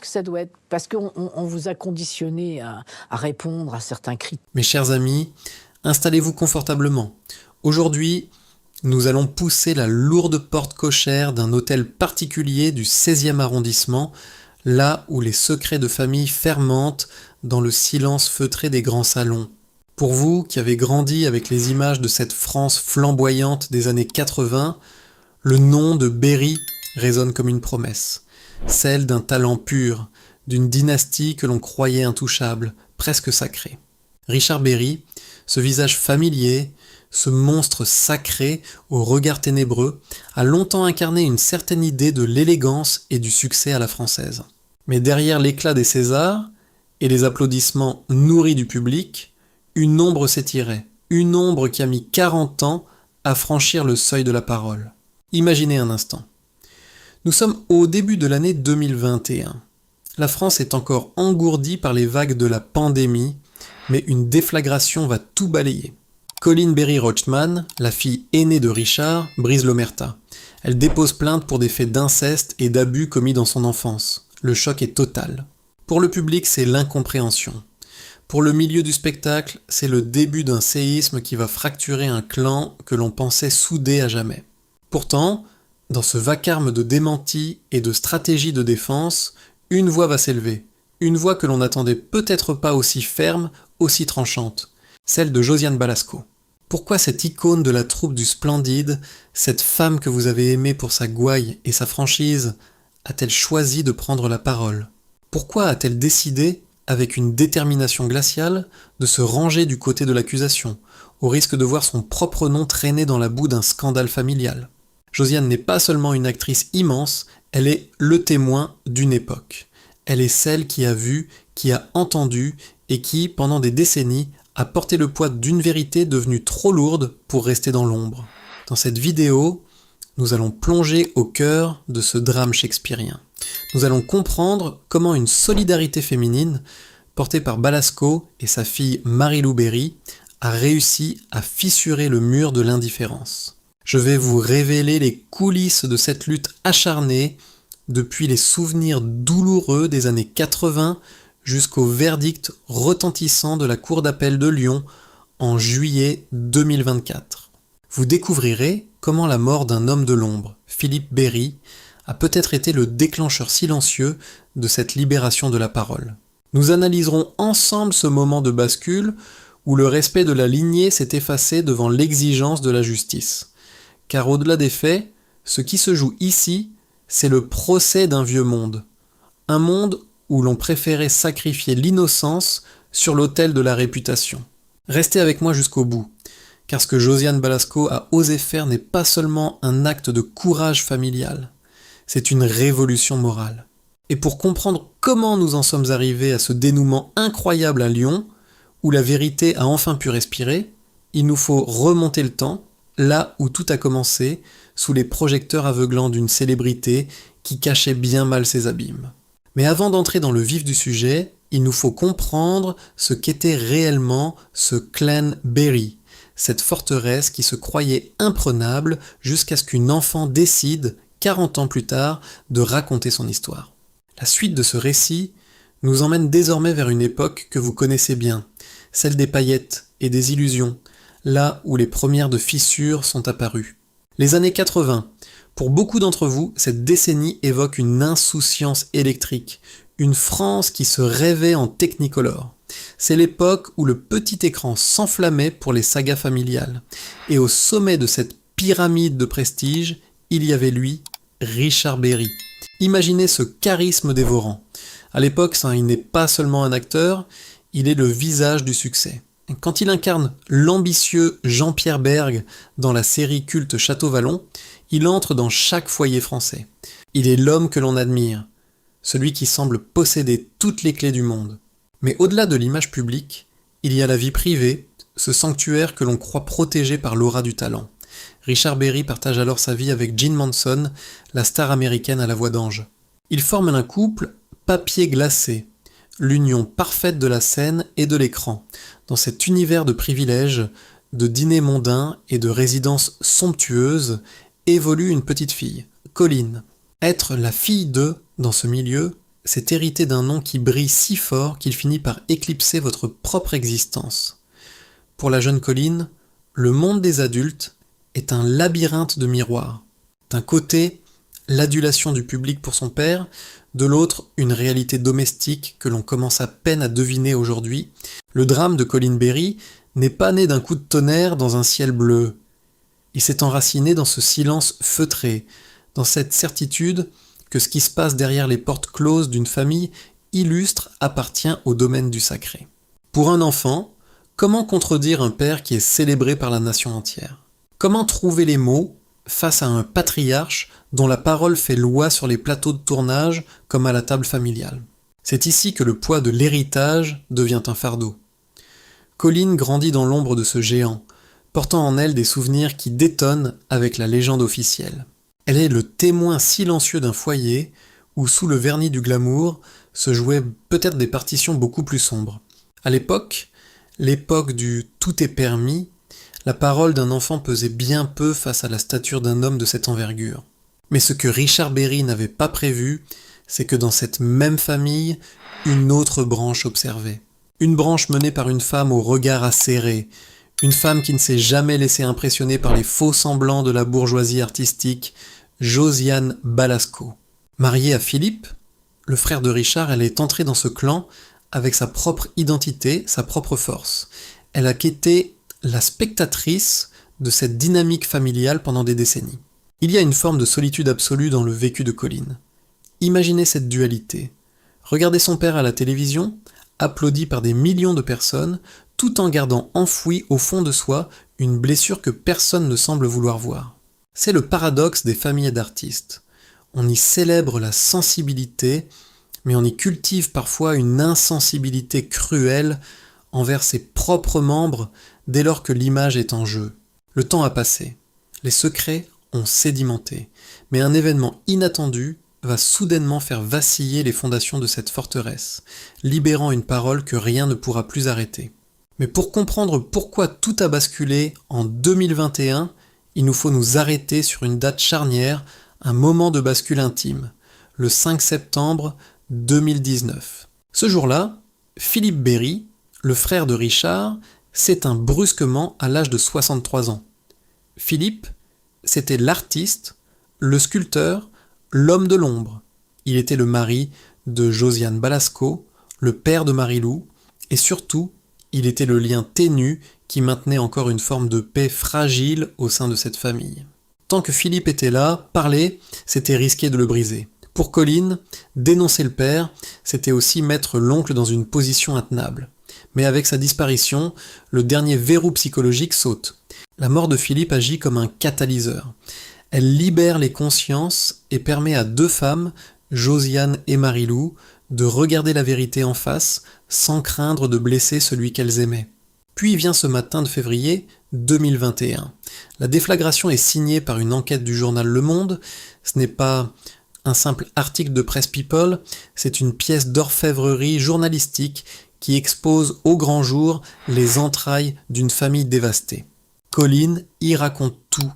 Que ça doit être parce qu'on vous a conditionné à répondre à certains critères. Mes chers amis, installez-vous confortablement. Aujourd'hui, nous allons pousser la lourde porte cochère d'un hôtel particulier du 16e arrondissement, là où les secrets de famille fermentent dans le silence feutré des grands salons. Pour vous qui avez grandi avec les images de cette France flamboyante des années 80, le nom de Berry résonne comme une promesse. Celle d'un talent pur, d'une dynastie que l'on croyait intouchable, presque sacrée. Richard Berry, ce visage familier, ce monstre sacré au regard ténébreux, a longtemps incarné une certaine idée de l'élégance et du succès à la française. Mais derrière l'éclat des Césars et les applaudissements nourris du public, une ombre s'étirait, une ombre qui a mis 40 ans à franchir le seuil de la parole. Imaginez un instant. Nous sommes au début de l'année 2021. La France est encore engourdie par les vagues de la pandémie, mais une déflagration va tout balayer. Colin Berry-Rochman, la fille aînée de Richard, brise l'omerta. Elle dépose plainte pour des faits d'inceste et d'abus commis dans son enfance. Le choc est total. Pour le public, c'est l'incompréhension. Pour le milieu du spectacle, c'est le début d'un séisme qui va fracturer un clan que l'on pensait soudé à jamais. Pourtant, dans ce vacarme de démenti et de stratégie de défense, une voix va s'élever. Une voix que l'on n'attendait peut-être pas aussi ferme, aussi tranchante. Celle de Josiane Balasco. Pourquoi cette icône de la troupe du Splendide, cette femme que vous avez aimée pour sa gouaille et sa franchise, a-t-elle choisi de prendre la parole? Pourquoi a-t-elle décidé, avec une détermination glaciale, de se ranger du côté de l'accusation, au risque de voir son propre nom traîner dans la boue d'un scandale familial? Josiane n'est pas seulement une actrice immense, elle est le témoin d'une époque. Elle est celle qui a vu, qui a entendu et qui, pendant des décennies, a porté le poids d'une vérité devenue trop lourde pour rester dans l'ombre. Dans cette vidéo, nous allons plonger au cœur de ce drame shakespearien. Nous allons comprendre comment une solidarité féminine, portée par Balasco et sa fille Marie-Lou Berry, a réussi à fissurer le mur de l'indifférence. Je vais vous révéler les coulisses de cette lutte acharnée depuis les souvenirs douloureux des années 80 jusqu'au verdict retentissant de la Cour d'appel de Lyon en juillet 2024. Vous découvrirez comment la mort d'un homme de l'ombre, Philippe Berry, a peut-être été le déclencheur silencieux de cette libération de la parole. Nous analyserons ensemble ce moment de bascule où le respect de la lignée s'est effacé devant l'exigence de la justice. Car au-delà des faits, ce qui se joue ici, c'est le procès d'un vieux monde. Un monde où l'on préférait sacrifier l'innocence sur l'autel de la réputation. Restez avec moi jusqu'au bout, car ce que Josiane Balasco a osé faire n'est pas seulement un acte de courage familial, c'est une révolution morale. Et pour comprendre comment nous en sommes arrivés à ce dénouement incroyable à Lyon, où la vérité a enfin pu respirer, il nous faut remonter le temps, là où tout a commencé, sous les projecteurs aveuglants d'une célébrité qui cachait bien mal ses abîmes. Mais avant d'entrer dans le vif du sujet, il nous faut comprendre ce qu'était réellement ce clan Berry, cette forteresse qui se croyait imprenable jusqu'à ce qu'une enfant décide, 40 ans plus tard, de raconter son histoire. La suite de ce récit nous emmène désormais vers une époque que vous connaissez bien, celle des paillettes et des illusions, là où les premières de fissures sont apparues. Les années 80. Pour beaucoup d'entre vous, cette décennie évoque une insouciance électrique, une France qui se rêvait en Technicolor. C'est l'époque où le petit écran s'enflammait pour les sagas familiales. Et au sommet de cette pyramide de prestige, il y avait lui, Richard Berry. Imaginez ce charisme dévorant. À l'époque, il n'est pas seulement un acteur, il est le visage du succès. Quand il incarne l'ambitieux Jean-Pierre Berg dans la série culte Château Vallon, il entre dans chaque foyer français. Il est l'homme que l'on admire, celui qui semble posséder toutes les clés du monde. Mais au-delà de l'image publique, il y a la vie privée, ce sanctuaire que l'on croit protégé par l'aura du talent. Richard Berry partage alors sa vie avec Jean Manson, la star américaine à la voix d'ange. Ils forment un couple papier glacé, l'union parfaite de la scène et de l'écran, dans cet univers de privilèges, de dîners mondains et de résidences somptueuses, évolue une petite fille, Colline. Être la fille de, dans ce milieu, c'est hériter d'un nom qui brille si fort qu'il finit par éclipser votre propre existence. Pour la jeune Colline, le monde des adultes est un labyrinthe de miroirs. D'un côté, l'adulation du public pour son père, de l'autre, une réalité domestique que l'on commence à peine à deviner aujourd'hui. Le drame de Colline Berry n'est pas né d'un coup de tonnerre dans un ciel bleu. Il s'est enraciné dans ce silence feutré, dans cette certitude que ce qui se passe derrière les portes closes d'une famille illustre appartient au domaine du sacré. Pour un enfant, comment contredire un père qui est célébré par la nation entière ? Comment trouver les mots face à un patriarche dont la parole fait loi sur les plateaux de tournage comme à la table familiale ? C'est ici que le poids de l'héritage devient un fardeau. Colline grandit dans l'ombre de ce géant, portant en elle des souvenirs qui détonnent avec la légende officielle. Elle est le témoin silencieux d'un foyer où, sous le vernis du glamour, se jouaient peut-être des partitions beaucoup plus sombres. À l'époque du « tout est permis », la parole d'un enfant pesait bien peu face à la stature d'un homme de cette envergure. Mais ce que Richard Berry n'avait pas prévu, c'est que dans cette même famille, une autre branche observait. Une branche menée par une femme au regard acéré, une femme qui ne s'est jamais laissée impressionner par les faux semblants de la bourgeoisie artistique, Josiane Balasco. Mariée à Philippe, le frère de Richard, elle est entrée dans ce clan avec sa propre identité, sa propre force. Elle a été la spectatrice de cette dynamique familiale pendant des décennies. Il y a une forme de solitude absolue dans le vécu de Colline. Imaginez cette dualité. Regardez son père à la télévision, applaudi par des millions de personnes, tout en gardant enfouie au fond de soi une blessure que personne ne semble vouloir voir. C'est le paradoxe des familles d'artistes. On y célèbre la sensibilité, mais on y cultive parfois une insensibilité cruelle envers ses propres membres dès lors que l'image est en jeu. Le temps a passé, les secrets ont sédimenté, mais un événement inattendu va soudainement faire vaciller les fondations de cette forteresse, libérant une parole que rien ne pourra plus arrêter. Mais pour comprendre pourquoi tout a basculé en 2021, il nous faut nous arrêter sur une date charnière, un moment de bascule intime, le 5 septembre 2019. Ce jour-là, Philippe Berry, le frère de Richard, s'éteint brusquement à l'âge de 63 ans. Philippe, c'était l'artiste, le sculpteur, l'homme de l'ombre. Il était le mari de Josiane Balasco, le père de Marie-Lou, et surtout, il était le lien ténu qui maintenait encore une forme de paix fragile au sein de cette famille. Tant que Philippe était là, parler, c'était risquer de le briser. Pour Colline, dénoncer le père, c'était aussi mettre l'oncle dans une position intenable. Mais avec sa disparition, le dernier verrou psychologique saute. La mort de Philippe agit comme un catalyseur. Elle libère les consciences et permet à deux femmes, Josiane et Marie-Lou, de regarder la vérité en face sans craindre de blesser celui qu'elles aimaient. Puis vient ce matin de février 2021. La déflagration est signée par une enquête du journal Le Monde. Ce n'est pas un simple article de Presse People, c'est une pièce d'orfèvrerie journalistique qui expose au grand jour les entrailles d'une famille dévastée. Colline y raconte tout,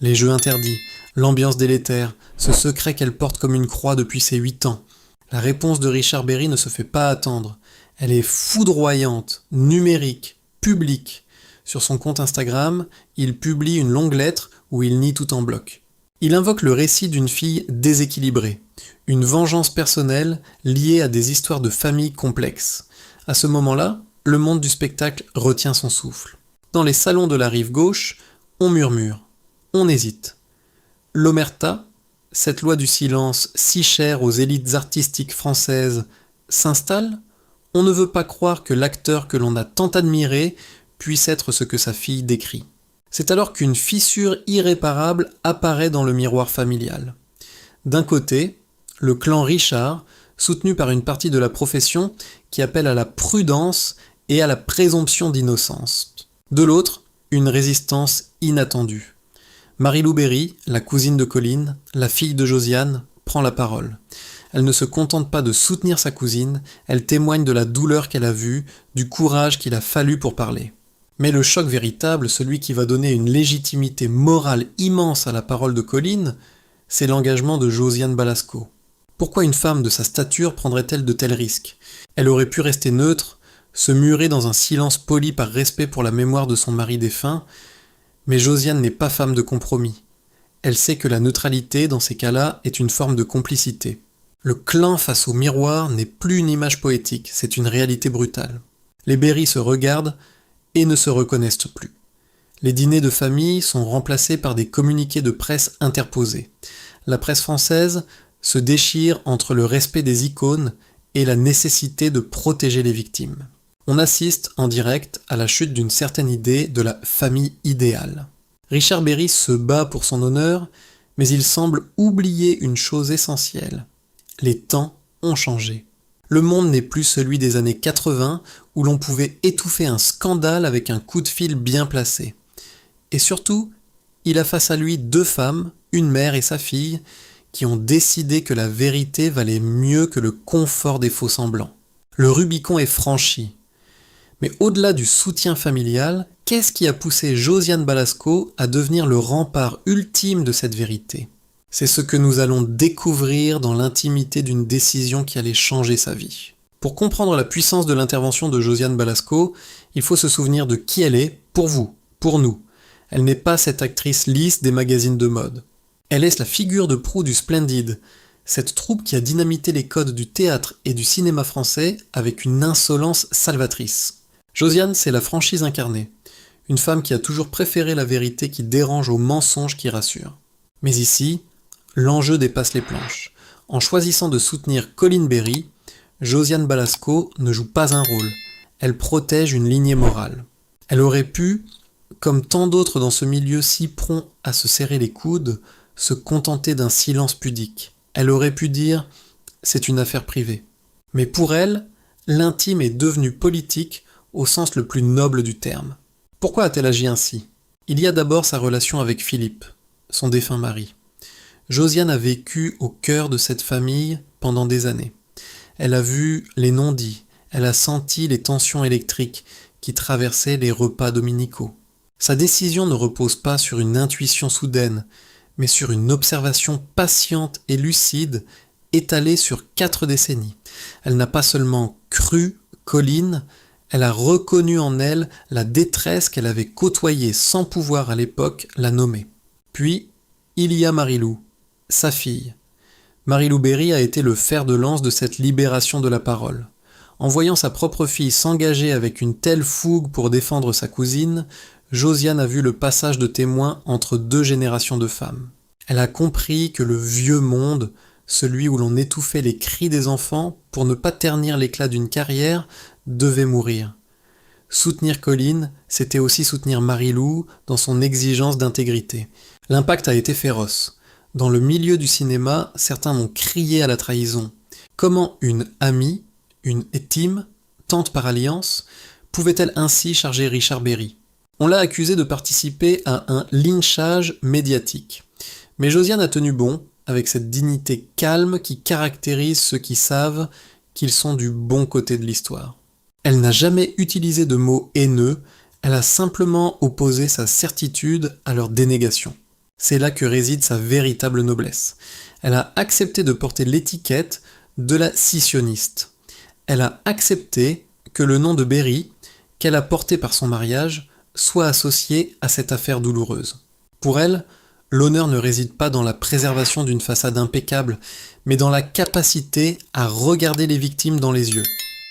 les jeux interdits, l'ambiance délétère, ce secret qu'elle porte comme une croix depuis ses 8 ans. La réponse de Richard Berry ne se fait pas attendre. Elle est foudroyante, numérique, publique. Sur son compte Instagram, il publie une longue lettre où il nie tout en bloc. Il invoque le récit d'une fille déséquilibrée, une vengeance personnelle liée à des histoires de famille complexes. À ce moment-là, le monde du spectacle retient son souffle. Dans les salons de la rive gauche, on murmure, on hésite. L'omerta, cette loi du silence si chère aux élites artistiques françaises, s'installe. On ne veut pas croire que l'acteur que l'on a tant admiré puisse être ce que sa fille décrit. C'est alors qu'une fissure irréparable apparaît dans le miroir familial. D'un côté, le clan Richard, soutenu par une partie de la profession qui appelle à la prudence et à la présomption d'innocence. De l'autre, une résistance inattendue. Marie-Lou Berry, la cousine de Colline, la fille de Josiane, prend la parole. Elle ne se contente pas de soutenir sa cousine, elle témoigne de la douleur qu'elle a vue, du courage qu'il a fallu pour parler. Mais le choc véritable, celui qui va donner une légitimité morale immense à la parole de Colline, c'est l'engagement de Josiane Balasco. Pourquoi une femme de sa stature prendrait-elle de tels risques? Elle aurait pu rester neutre, se murer dans un silence poli par respect pour la mémoire de son mari défunt, mais Josiane n'est pas femme de compromis. Elle sait que la neutralité, dans ces cas-là, est une forme de complicité. Le clin face au miroir n'est plus une image poétique, c'est une réalité brutale. Les Berry se regardent et ne se reconnaissent plus. Les dîners de famille sont remplacés par des communiqués de presse interposés. La presse française se déchire entre le respect des icônes et la nécessité de protéger les victimes. On assiste en direct à la chute d'une certaine idée de la famille idéale. Richard Berry se bat pour son honneur, mais il semble oublier une chose essentielle. Les temps ont changé. Le monde n'est plus celui des années 80 où l'on pouvait étouffer un scandale avec un coup de fil bien placé. Et surtout, il a face à lui 2 femmes, une mère et sa fille, qui ont décidé que la vérité valait mieux que le confort des faux-semblants. Le Rubicon est franchi. Mais au-delà du soutien familial, qu'est-ce qui a poussé Josiane Balasco à devenir le rempart ultime de cette vérité? C'est ce que nous allons découvrir dans l'intimité d'une décision qui allait changer sa vie. Pour comprendre la puissance de l'intervention de Josiane Balasco, il faut se souvenir de qui elle est pour vous, pour nous. Elle n'est pas cette actrice lisse des magazines de mode. Elle est la figure de proue du Splendid, cette troupe qui a dynamité les codes du théâtre et du cinéma français avec une insolence salvatrice. Josiane, c'est la franchise incarnée, une femme qui a toujours préféré la vérité qui dérange au mensonge qui rassure. Mais ici, l'enjeu dépasse les planches. En choisissant de soutenir Colin Berry, Josiane Balasco ne joue pas un rôle, elle protège une lignée morale. Elle aurait pu, comme tant d'autres dans ce milieu si prompt à se serrer les coudes, se contenter d'un silence pudique. Elle aurait pu dire « c'est une affaire privée ». Mais pour elle, l'intime est devenu politique au sens le plus noble du terme. Pourquoi a-t-elle agi ainsi? Il y a d'abord sa relation avec Philippe, son défunt mari. Josiane a vécu au cœur de cette famille pendant des années. Elle a vu les non-dits, elle a senti les tensions électriques qui traversaient les repas dominicaux. Sa décision ne repose pas sur une intuition soudaine, mais sur une observation patiente et lucide étalée sur 4 décennies. Elle n'a pas seulement cru Colin, elle a reconnu en elle la détresse qu'elle avait côtoyée sans pouvoir à l'époque la nommer. Puis, il y a Marie-Lou, sa fille. Marie-Lou Berry a été le fer de lance de cette libération de la parole. En voyant sa propre fille s'engager avec une telle fougue pour défendre sa cousine, Josiane a vu le passage de témoin entre 2 générations de femmes. Elle a compris que le vieux monde, celui où l'on étouffait les cris des enfants pour ne pas ternir l'éclat d'une carrière, devait mourir. Soutenir Colin, c'était aussi soutenir Marie-Lou dans son exigence d'intégrité. L'impact a été féroce. Dans le milieu du cinéma, certains ont crié à la trahison. Comment une amie, une intime, tante par alliance, pouvait-elle ainsi charger Richard Berry? On l'a accusé de participer à un lynchage médiatique. Mais Josiane a tenu bon, avec cette dignité calme qui caractérise ceux qui savent qu'ils sont du bon côté de l'histoire. Elle n'a jamais utilisé de mots haineux, elle a simplement opposé sa certitude à leur dénégation. C'est là que réside sa véritable noblesse. Elle a accepté de porter l'étiquette de la scissionniste. Elle a accepté que le nom de Berry, qu'elle a porté par son mariage, soit associé à cette affaire douloureuse. Pour elle, l'honneur ne réside pas dans la préservation d'une façade impeccable, mais dans la capacité à regarder les victimes dans les yeux.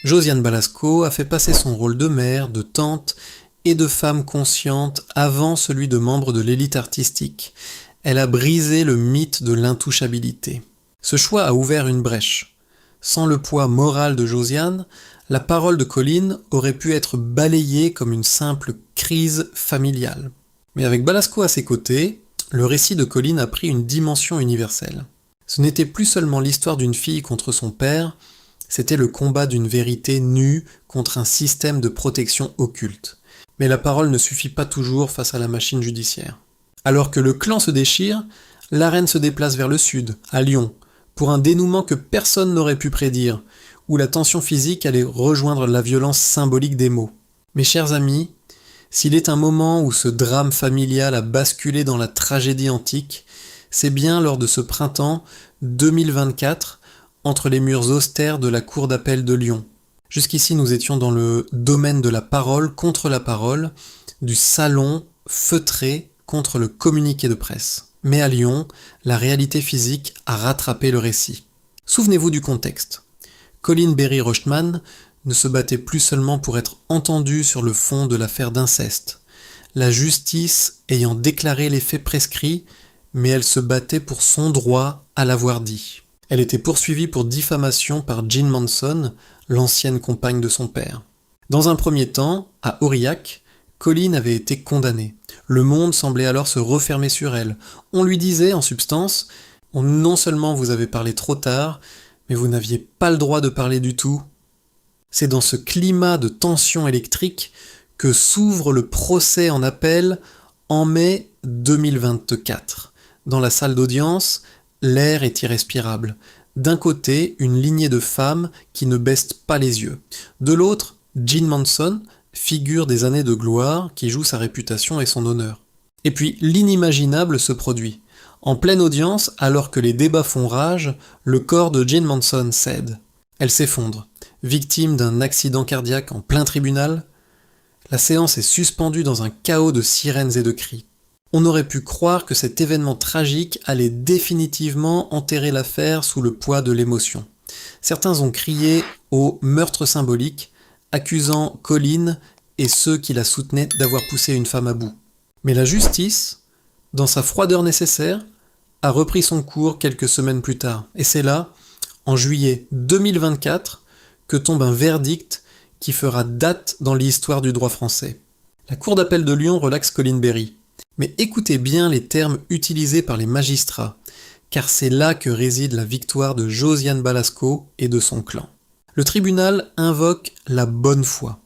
Josiane Balasco a fait passer son rôle de mère, de tante et de femme consciente avant celui de membre de l'élite artistique. Elle a brisé le mythe de l'intouchabilité. Ce choix a ouvert une brèche. Sans le poids moral de Josiane, la parole de Colin aurait pu être balayée comme une simple crise familiale. Mais avec Balasco à ses côtés, le récit de Colin a pris une dimension universelle. Ce n'était plus seulement l'histoire d'une fille contre son père, c'était le combat d'une vérité nue contre un système de protection occulte. Mais la parole ne suffit pas toujours face à la machine judiciaire. Alors que le clan se déchire, la reine se déplace vers le sud, à Lyon, pour un dénouement que personne n'aurait pu prédire, où la tension physique allait rejoindre la violence symbolique des mots. Mes chers amis, s'il est un moment où ce drame familial a basculé dans la tragédie antique, c'est bien lors de ce printemps 2024, entre les murs austères de la cour d'appel de Lyon. Jusqu'ici, nous étions dans le domaine de la parole contre la parole, du salon feutré contre le communiqué de presse. Mais à Lyon, la réalité physique a rattrapé le récit. Souvenez-vous du contexte. Colin Berry-Rochtman ne se battait plus seulement pour être entendue sur le fond de l'affaire d'inceste, la justice ayant déclaré les faits prescrits, mais elle se battait pour son droit à l'avoir dit. Elle était poursuivie pour diffamation par Jean Manson, l'ancienne compagne de son père. Dans un premier temps, à Aurillac, Colin avait été condamnée. Le monde semblait alors se refermer sur elle. On lui disait, en substance, « Non seulement vous avez parlé trop tard, mais vous n'aviez pas le droit de parler du tout. » C'est dans ce climat de tension électrique que s'ouvre le procès en appel en mai 2024. Dans la salle d'audience, l'air est irrespirable. D'un côté, une lignée de femmes qui ne baissent pas les yeux. De l'autre, Jean Manson, figure des années de gloire qui joue sa réputation et son honneur. Et puis, l'inimaginable se produit. En pleine audience, alors que les débats font rage, le corps de Jean Manson cède. Elle s'effondre. Victime d'un accident cardiaque en plein tribunal, la séance est suspendue dans un chaos de sirènes et de cris. On aurait pu croire que cet événement tragique allait définitivement enterrer l'affaire sous le poids de l'émotion. Certains ont crié au meurtre symbolique, accusant Colin et ceux qui la soutenaient d'avoir poussé une femme à bout. Mais la justice, dans sa froideur nécessaire, a repris son cours quelques semaines plus tard. Et c'est là, en juillet 2024, que tombe un verdict qui fera date dans l'histoire du droit français. La Cour d'appel de Lyon relaxe Colin Berry. Mais écoutez bien les termes utilisés par les magistrats, car c'est là que réside la victoire de Josiane Balasco et de son clan. Le tribunal invoque la bonne foi.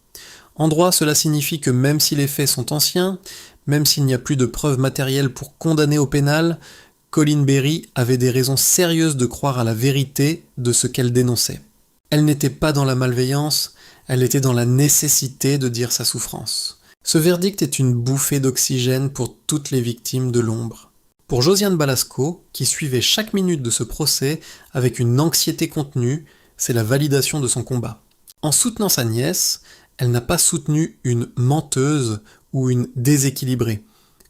En droit, cela signifie que même si les faits sont anciens, même s'il n'y a plus de preuves matérielles pour condamner au pénal, Colin Berry avait des raisons sérieuses de croire à la vérité de ce qu'elle dénonçait. Elle n'était pas dans la malveillance, elle était dans la nécessité de dire sa souffrance. Ce verdict est une bouffée d'oxygène pour toutes les victimes de l'ombre. Pour Josiane Balasco, qui suivait chaque minute de ce procès avec une anxiété contenue, c'est la validation de son combat. En soutenant sa nièce, elle n'a pas soutenu une menteuse ou une déséquilibrée,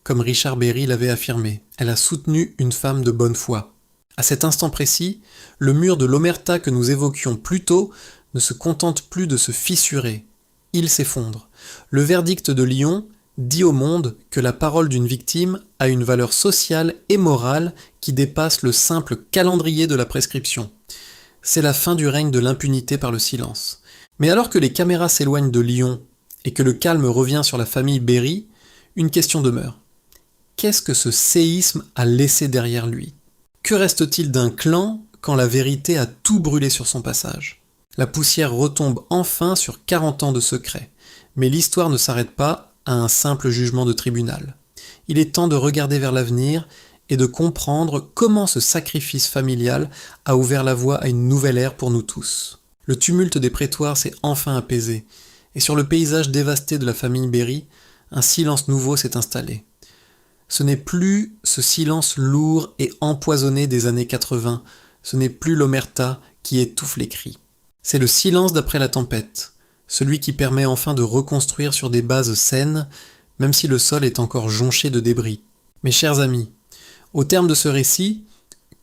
comme Richard Berry l'avait affirmé. Elle a soutenu une femme de bonne foi. À cet instant précis, le mur de l'omerta que nous évoquions plus tôt ne se contente plus de se fissurer. Il s'effondre. Le verdict de Lyon dit au monde que la parole d'une victime a une valeur sociale et morale qui dépasse le simple calendrier de la prescription. C'est la fin du règne de l'impunité par le silence. Mais alors que les caméras s'éloignent de Lyon et que le calme revient sur la famille Berry, une question demeure. Qu'est-ce que ce séisme a laissé derrière lui ? Que reste-t-il d'un clan quand la vérité a tout brûlé sur son passage ? La poussière retombe enfin sur 40 ans de secret. Mais l'histoire ne s'arrête pas à un simple jugement de tribunal. Il est temps de regarder vers l'avenir et de comprendre comment ce sacrifice familial a ouvert la voie à une nouvelle ère pour nous tous. Le tumulte des prétoires s'est enfin apaisé, et sur le paysage dévasté de la famille Berry, un silence nouveau s'est installé. Ce n'est plus ce silence lourd et empoisonné des années 80, ce n'est plus l'omerta qui étouffe les cris. C'est le silence d'après la tempête, celui qui permet enfin de reconstruire sur des bases saines, même si le sol est encore jonché de débris. Mes chers amis, au terme de ce récit,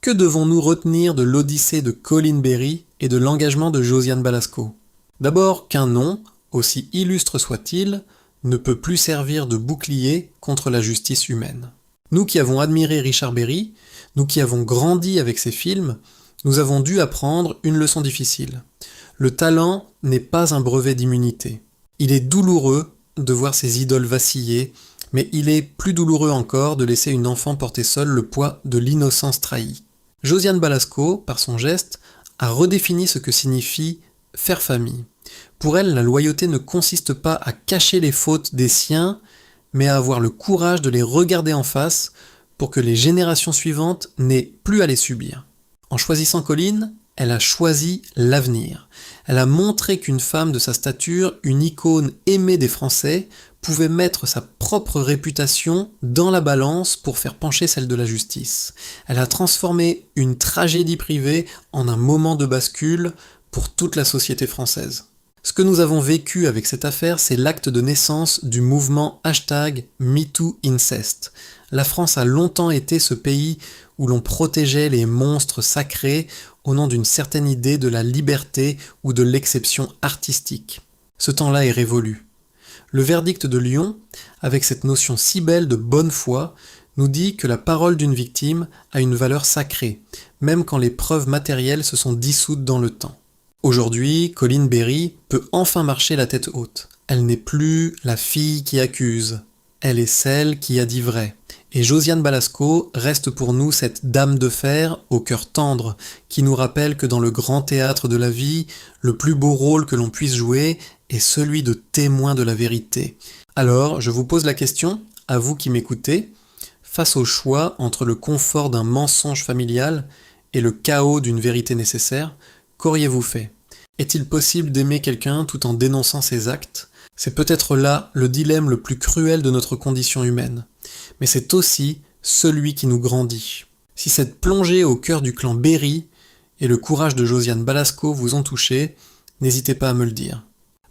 que devons-nous retenir de l'odyssée de Colin Berry et de l'engagement de Josiane Balasco ? D'abord qu'un nom, aussi illustre soit-il, ne peut plus servir de bouclier contre la justice humaine. Nous qui avons admiré Richard Berry, nous qui avons grandi avec ses films, nous avons dû apprendre une leçon difficile. Le talent n'est pas un brevet d'immunité. Il est douloureux de voir ses idoles vaciller, mais il est plus douloureux encore de laisser une enfant porter seule le poids de l'innocence trahie. Josiane Balasco, par son geste, a redéfini ce que signifie faire famille. Pour elle, la loyauté ne consiste pas à cacher les fautes des siens, mais à avoir le courage de les regarder en face pour que les générations suivantes n'aient plus à les subir. En choisissant Colin, elle a choisi l'avenir. Elle a montré qu'une femme de sa stature, une icône aimée des Français, pouvait mettre sa propre réputation dans la balance pour faire pencher celle de la justice. Elle a transformé une tragédie privée en un moment de bascule pour toute la société française. Ce que nous avons vécu avec cette affaire, c'est l'acte de naissance du mouvement #MeTooIncest. La France a longtemps été ce pays où l'on protégeait les monstres sacrés au nom d'une certaine idée de la liberté ou de l'exception artistique. Ce temps-là est révolu. Le verdict de Lyon, avec cette notion si belle de bonne foi, nous dit que la parole d'une victime a une valeur sacrée, même quand les preuves matérielles se sont dissoutes dans le temps. Aujourd'hui, Colline Béry peut enfin marcher la tête haute. Elle n'est plus la fille qui accuse, elle est celle qui a dit vrai. Et Josiane Balasco reste pour nous cette dame de fer au cœur tendre, qui nous rappelle que dans le grand théâtre de la vie, le plus beau rôle que l'on puisse jouer est celui de témoin de la vérité. Alors, je vous pose la question, à vous qui m'écoutez, face au choix entre le confort d'un mensonge familial et le chaos d'une vérité nécessaire, qu'auriez-vous fait ? Est-il possible d'aimer quelqu'un tout en dénonçant ses actes ? C'est peut-être là le dilemme le plus cruel de notre condition humaine. Mais c'est aussi celui qui nous grandit. Si cette plongée au cœur du clan Béry et le courage de Josiane Balasco vous ont touché, n'hésitez pas à me le dire.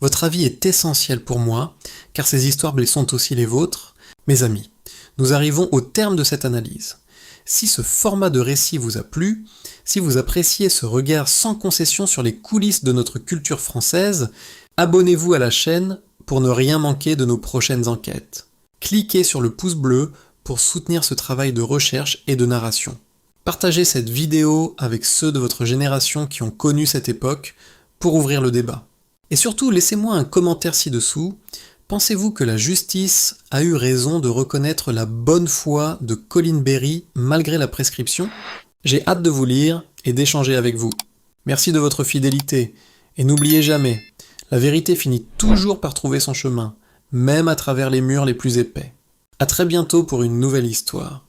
Votre avis est essentiel pour moi, car ces histoires sont aussi les vôtres. Mes amis, nous arrivons au terme de cette analyse. Si ce format de récit vous a plu, si vous appréciez ce regard sans concession sur les coulisses de notre culture française, abonnez-vous à la chaîne pour ne rien manquer de nos prochaines enquêtes. Cliquez sur le pouce bleu pour soutenir ce travail de recherche et de narration. Partagez cette vidéo avec ceux de votre génération qui ont connu cette époque pour ouvrir le débat. Et surtout, laissez-moi un commentaire ci-dessous. Pensez-vous que la justice a eu raison de reconnaître la bonne foi de Colline Béry malgré la prescription ? J'ai hâte de vous lire et d'échanger avec vous. Merci de votre fidélité. Et n'oubliez jamais, la vérité finit toujours par trouver son chemin, même à travers les murs les plus épais. À très bientôt pour une nouvelle histoire.